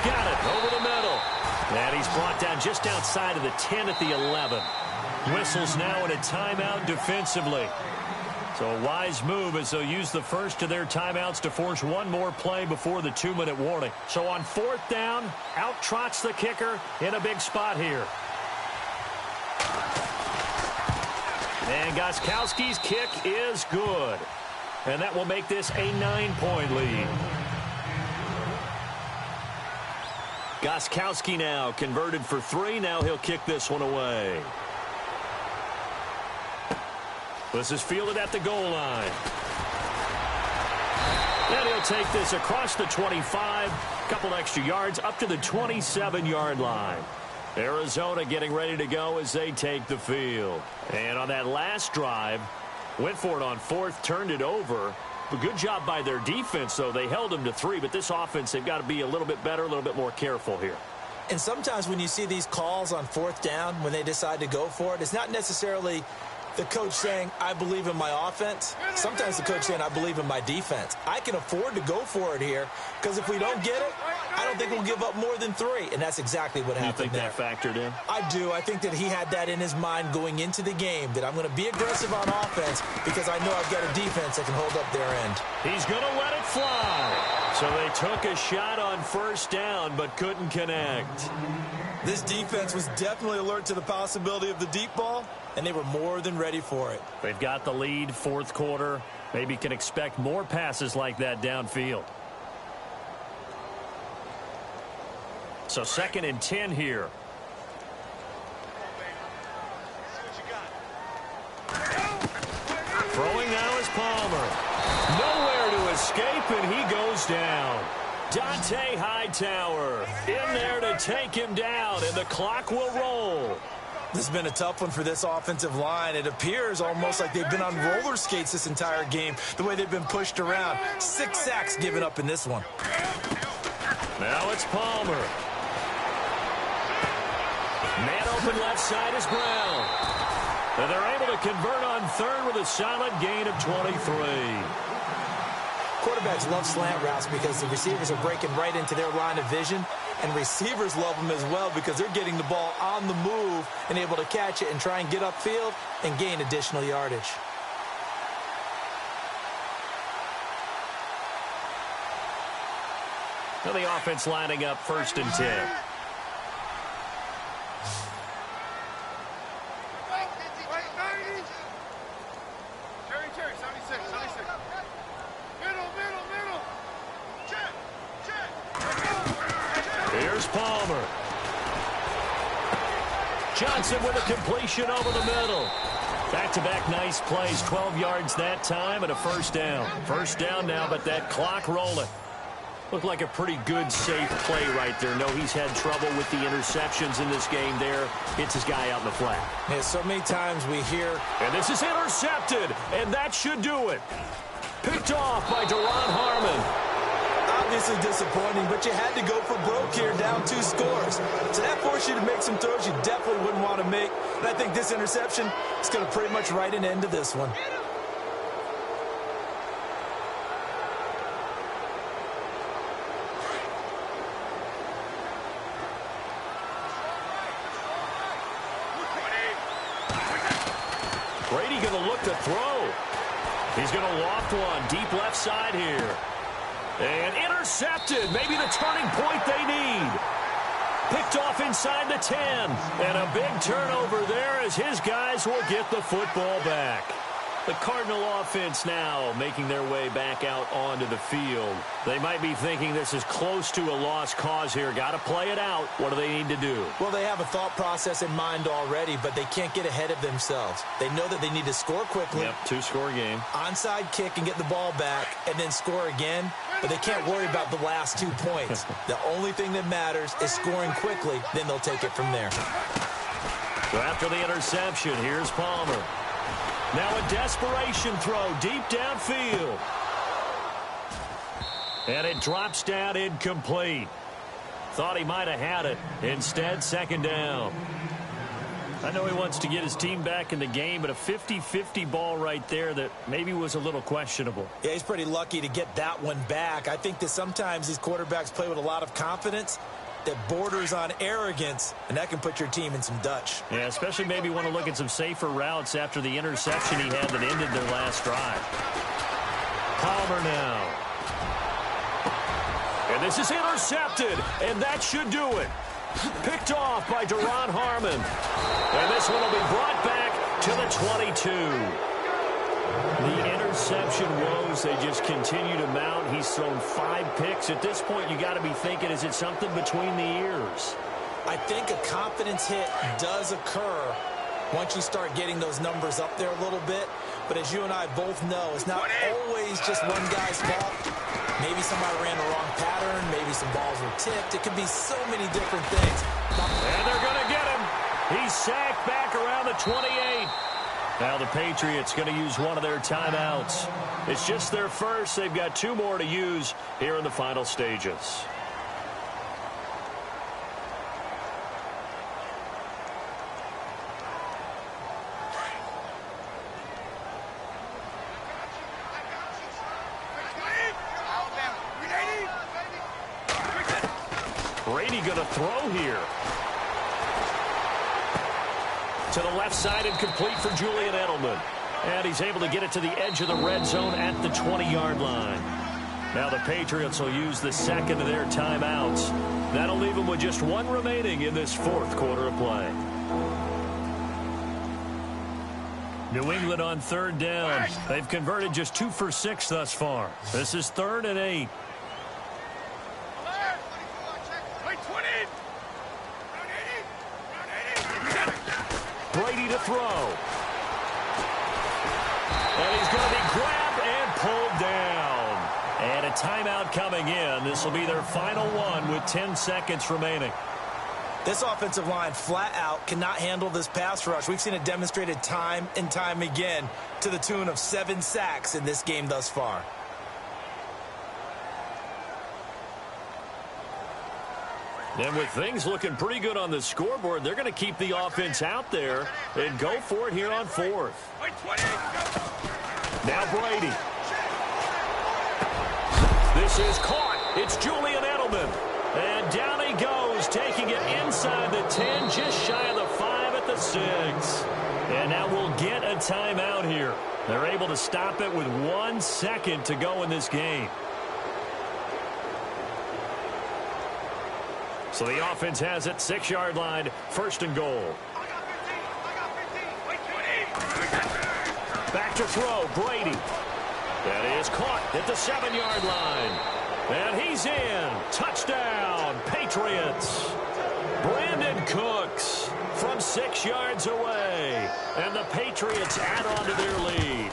got it over the middle. And he's brought down just outside of the 10 at the 11. Whistles now in a timeout defensively. So a wise move as they'll use the first of their timeouts to force one more play before the 2-minute warning. So on 4th down, out trots the kicker in a big spot here. And Gostkowski's kick is good. And that will make this a 9-point lead. Gostkowski now converted for 3. Now he'll kick this one away. This is fielded at the goal line. And he'll take this across the 25. Couple extra yards up to the 27-yard line. Arizona getting ready to go as they take the field. And on that last drive, went for it on 4th, turned it over. A good job by their defense, though. They held them to 3, but this offense, they've got to be a little bit better, a little bit more careful here. And sometimes when you see these calls on 4th down, when they decide to go for it, it's not necessarily the coach saying, I believe in my offense. Sometimes the coach saying, I believe in my defense. I can afford to go for it here because if we don't get it, I don't think we'll give up more than 3. And that's exactly what happened there. You think that factored in? I do. I think that he had that in his mind going into the game, that I'm going to be aggressive on offense because I know I've got a defense that can hold up their end. He's going to let it fly. So they took a shot on 1st down but couldn't connect. This defense was definitely alert to the possibility of the deep ball, and they were more than ready for it. They've got the lead, 4th quarter. Maybe can expect more passes like that downfield. So 2nd and 10 here. Throwing now is Palmer. Nowhere to escape, and he goes down. Dante Hightower in there to take him down, and the clock will roll. This has been a tough one for this offensive line. It appears almost like they've been on roller skates this entire game, the way they've been pushed around. 6 sacks given up in this one. Now it's Palmer. Man open left side is Brown. And they're able to convert on 3rd with a solid gain of 23. Quarterbacks love slant routes because the receivers are breaking right into their line of vision, and receivers love them as well because they're getting the ball on the move and able to catch it and try and get upfield and gain additional yardage. Now the offense lining up 1st and 10. Here's Palmer. Johnson with a completion over the middle. Back-to-back nice plays, 12 yards that time and a 1st down. 1st down now, but that clock rolling. Looked like a pretty good, safe play right there. No, he's had trouble with the interceptions in this game there. Hits his guy out in the flat. Yeah, so many times we hear... And this is intercepted, and that should do it. Picked off by Deron Harmon. Obviously disappointing, but you had to go for broke here, down 2 scores. So that forced you to make some throws you definitely wouldn't want to make. And I think this interception is going to pretty much write an end to this one. Brady going to look to throw. He's going to loft one deep left side here. And intercepted. Maybe the turning point they need. Picked off inside the 10. And a big turnover there as his guys will get the football back. The Cardinal offense now making their way back out onto the field. They might be thinking this is close to a lost cause here. Got to play it out. What do they need to do? Well, they have a thought process in mind already, but they can't get ahead of themselves. They know that they need to score quickly. Yep, 2-score game. Onside kick and get the ball back and then score again. But they can't worry about the last 2 points. The only thing that matters is scoring quickly. Then they'll take it from there. So after the interception, here's Palmer. Now a desperation throw deep downfield. And it drops down incomplete. Thought he might have had it. Instead, 2nd down. I know he wants to get his team back in the game, but a 50-50 ball right there that maybe was a little questionable. Yeah, he's pretty lucky to get that one back. I think that sometimes these quarterbacks play with a lot of confidence that borders on arrogance, and that can put your team in some Dutch. Yeah, especially maybe want to look at some safer routes after the interception he had that ended their last drive. Palmer now. And this is intercepted, and that should do it. Picked off by Duron Harmon. And this one will be brought back to the 22. The interception woes, they just continue to mount. He's thrown 5 picks. At this point, you got to be thinking, is it something between the ears? I think a confidence hit does occur once you start getting those numbers up there a little bit. But as you and I both know, it's not always just one guy's fault. Maybe somebody ran the wrong pattern. Maybe some balls were tipped. It could be so many different things. And they're going to get him. He's sacked back around the 28. Now the Patriots going to use one of their timeouts. It's just their first. They've got 2 more to use here in the final stages. Brady going to throw here. To the left side and complete for Julian Edelman. And he's able to get it to the edge of the red zone at the 20-yard line. Now the Patriots will use the second of their timeouts. That'll leave them with just 1 remaining in this 4th quarter of play. New England on 3rd down. They've converted just 2 for 6 thus far. This is 3rd and 8. Brady to throw. And he's going to be grabbed and pulled down. And a timeout coming in. This will be their final one with 10 seconds remaining. This offensive line flat out cannot handle this pass rush. We've seen it demonstrated time and time again to the tune of 7 sacks in this game thus far. And with things looking pretty good on the scoreboard, they're going to keep the offense out there and go for it here on 4th. Now Brady. This is caught. It's Julian Edelman. And down he goes, taking it inside the 10, just shy of the 5 at the 6. And now we'll get a timeout here. They're able to stop it with 1 second to go in this game. So the offense has it, 6-yard line, 1st and goal. Back to throw, Brady. That is caught at the 7-yard line. And he's in. Touchdown, Patriots. Brandon Cooks from 6 yards away. And the Patriots add on to their lead.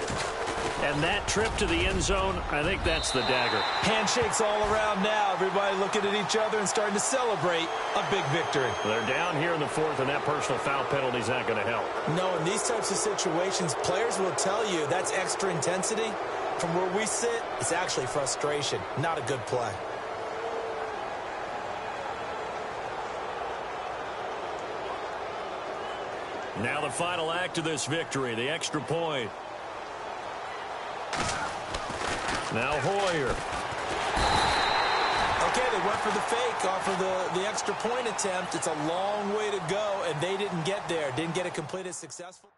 And that trip to the end zone, I think that's the dagger. Handshakes all around now. Everybody looking at each other and starting to celebrate a big victory. They're down here in the 4th, and that personal foul penalty is not going to help. No, in these types of situations, players will tell you that's extra intensity. From where we sit, it's actually frustration, not a good play. Now the final act of this victory, the extra point. Now Hoyer. Okay, they went for the fake off of the extra point attempt. It's a long way to go, and they didn't get there. Didn't get it completed successfully.